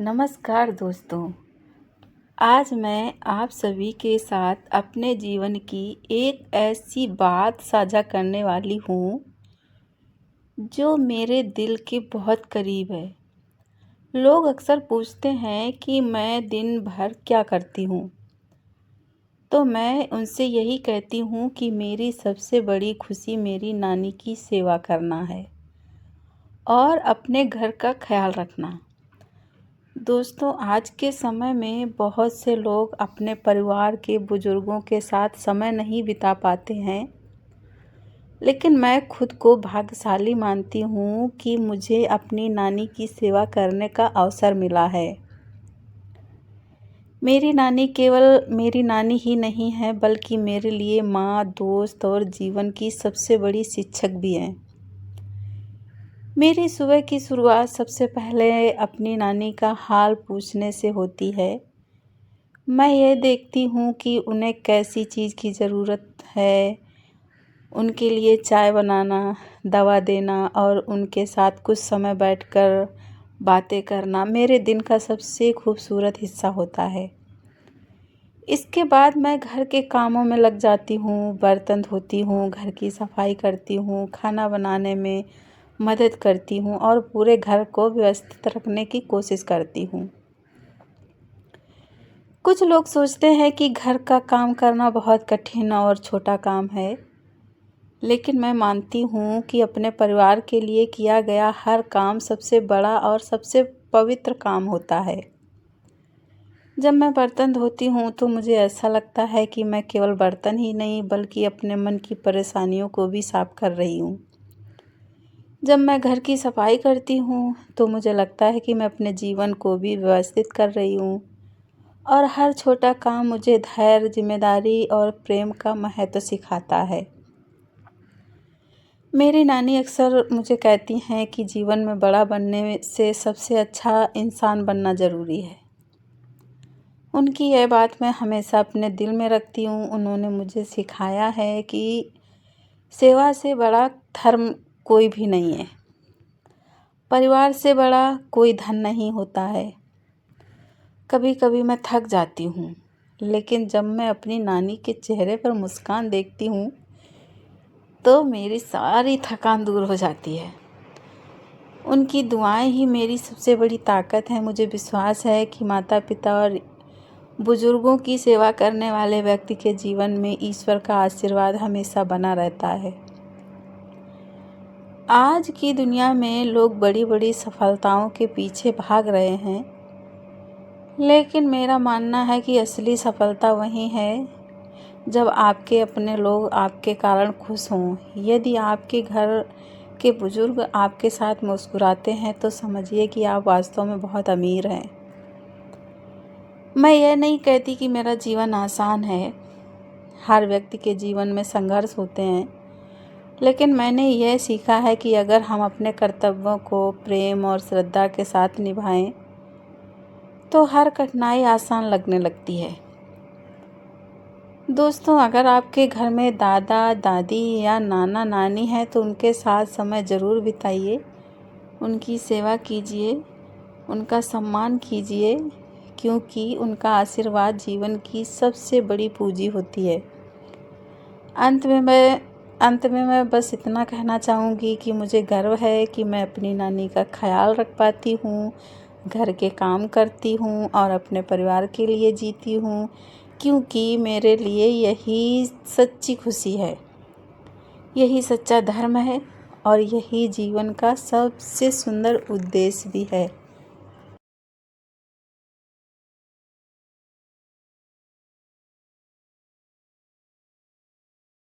नमस्कार दोस्तों। आज मैं आप सभी के साथ अपने जीवन की एक ऐसी बात साझा करने वाली हूँ जो मेरे दिल के बहुत करीब है। लोग अक्सर पूछते हैं कि मैं दिन भर क्या करती हूँ, तो मैं उनसे यही कहती हूँ कि मेरी सबसे बड़ी खुशी मेरी नानी की सेवा करना है और अपने घर का ख्याल रखना। दोस्तों, आज के समय में बहुत से लोग अपने परिवार के बुजुर्गों के साथ समय नहीं बिता पाते हैं, लेकिन मैं खुद को भाग्यशाली मानती हूँ कि मुझे अपनी नानी की सेवा करने का अवसर मिला है। मेरी नानी केवल मेरी नानी ही नहीं है, बल्कि मेरे लिए माँ, दोस्त और जीवन की सबसे बड़ी शिक्षक भी हैं। मेरी सुबह की शुरुआत सबसे पहले अपनी नानी का हाल पूछने से होती है। मैं ये देखती हूँ कि उन्हें कैसी चीज़ की ज़रूरत है, उनके लिए चाय बनाना, दवा देना और उनके साथ कुछ समय बैठकर बातें करना मेरे दिन का सबसे खूबसूरत हिस्सा होता है। इसके बाद मैं घर के कामों में लग जाती हूँ, बर्तन धोती हूँ, घर की सफाई करती हूँ, खाना बनाने में मदद करती हूँ और पूरे घर को व्यवस्थित रखने की कोशिश करती हूँ। कुछ लोग सोचते हैं कि घर का काम करना बहुत कठिन और छोटा काम है, लेकिन मैं मानती हूँ कि अपने परिवार के लिए किया गया हर काम सबसे बड़ा और सबसे पवित्र काम होता है। जब मैं बर्तन धोती हूँ तो मुझे ऐसा लगता है कि मैं केवल बर्तन ही नहीं, बल्कि अपने मन की परेशानियों को भी साफ कर रही हूँ। जब मैं घर की सफाई करती हूँ तो मुझे लगता है कि मैं अपने जीवन को भी व्यवस्थित कर रही हूँ और हर छोटा काम मुझे धैर्य, जिम्मेदारी और प्रेम का महत्व सिखाता है। मेरी नानी अक्सर मुझे कहती हैं कि जीवन में बड़ा बनने से सबसे अच्छा इंसान बनना ज़रूरी है। उनकी यह बात मैं हमेशा अपने दिल में रखती हूँ। उन्होंने मुझे सिखाया है कि सेवा से बड़ा धर्म कोई भी नहीं है। परिवार से बड़ा कोई धन नहीं होता है। कभी कभी मैं थक जाती हूँ, लेकिन जब मैं अपनी नानी के चेहरे पर मुस्कान देखती हूँ तो मेरी सारी थकान दूर हो जाती है। उनकी दुआएं ही मेरी सबसे बड़ी ताकत है। मुझे विश्वास है कि माता पिता और बुजुर्गों की सेवा करने वाले व्यक्ति के जीवन में ईश्वर का आशीर्वाद हमेशा बना रहता है। आज की दुनिया में लोग बड़ी बड़ी सफलताओं के पीछे भाग रहे हैं, लेकिन मेरा मानना है कि असली सफलता वही है जब आपके अपने लोग आपके कारण खुश हों। यदि आपके घर के बुजुर्ग आपके साथ मुस्कुराते हैं तो समझिए कि आप वास्तव में बहुत अमीर हैं। मैं यह नहीं कहती कि मेरा जीवन आसान है। हर व्यक्ति के जीवन में संघर्ष होते हैं, लेकिन मैंने यह सीखा है कि अगर हम अपने कर्तव्यों को प्रेम और श्रद्धा के साथ निभाएं तो हर कठिनाई आसान लगने लगती है। दोस्तों, अगर आपके घर में दादा दादी या नाना नानी है तो उनके साथ समय ज़रूर बिताइए। उनकी सेवा कीजिए, उनका सम्मान कीजिए, क्योंकि उनका आशीर्वाद जीवन की सबसे बड़ी पूंजी होती है। अंत में मैं बस इतना कहना चाहूँगी कि मुझे गर्व है कि मैं अपनी नानी का ख्याल रख पाती हूँ, घर के काम करती हूँ और अपने परिवार के लिए जीती हूँ, क्योंकि मेरे लिए यही सच्ची खुशी है, यही सच्चा धर्म है और यही जीवन का सबसे सुंदर उद्देश्य भी है।